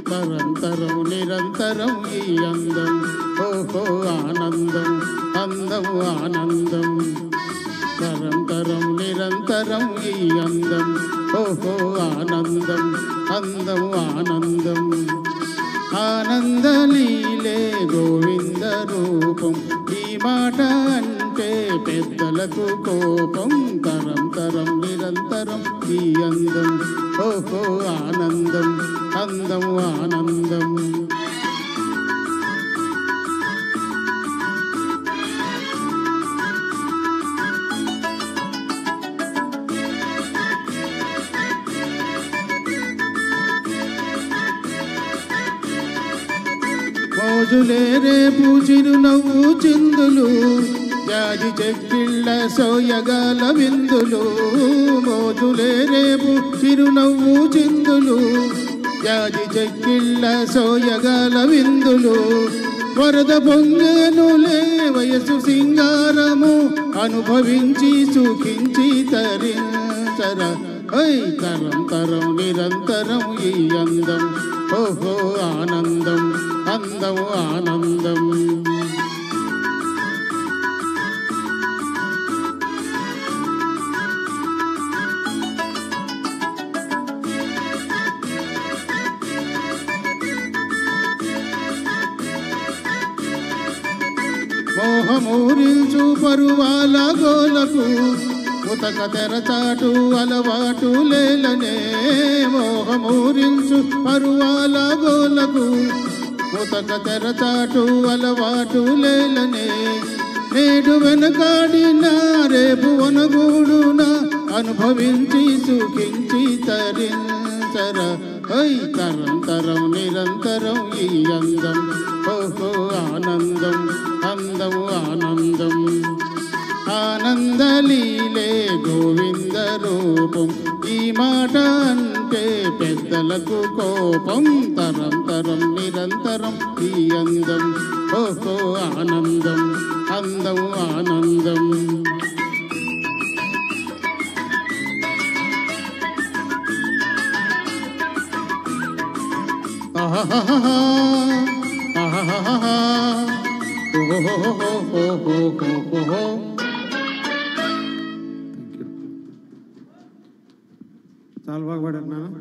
తరంతరం నిరంతరం ఈ అందం ఓహో ఆనందం అందం ఆనందం తరంతరం నిరంతరం ఈ అందం ఓహో ఆనందం అందం ఆనందం ఆనందలీలే గోవింద రూపం ఈ మాట అంటే పెద్దలకు కోపం తరం తరం నిరంతరం ఈ అందం ఓహో ఆనందం అందం ఆనందం మోజులే రేపు చిరునవ్వు చిందులు జాజి చెక్కిళ్ళ సోయగాల విందులు మోజులే రేపు చిరునవ్వు చిందులు జాజి చెక్కిళ్ళ సోయగాల విందులు వరద పొంగనులే వయసు సింగారము అనుభవించి సుఖించి తరించర తరం తరం నిరంతరం ఈ అందం ఓహో ఆనందం అందం ఆనందం మోహమూరించు పరువాల గోలకు ఉతక తెరచాటు అలవాటు లేలనే మోహమూరించు పరువాల గోలకు ఉతక తెరచాటు అలవాటు లేలనే నేడు వెనకాడిన రేపు వనగూడున అనుభవించి సుఖించి తరించర తరం తరం నిరంతరం ఈ అందం ఓహో ఆనందం అందం ఆనందం ఆనందలీలే గోవింద రూపం ఈ మాట అంటే పెద్దలకు కోపం తరం తరం నిరంతరం ఈ అందం ఓహో ఆనందం అందం ఆనందం చాలా బాగా పాడారు నాన్న.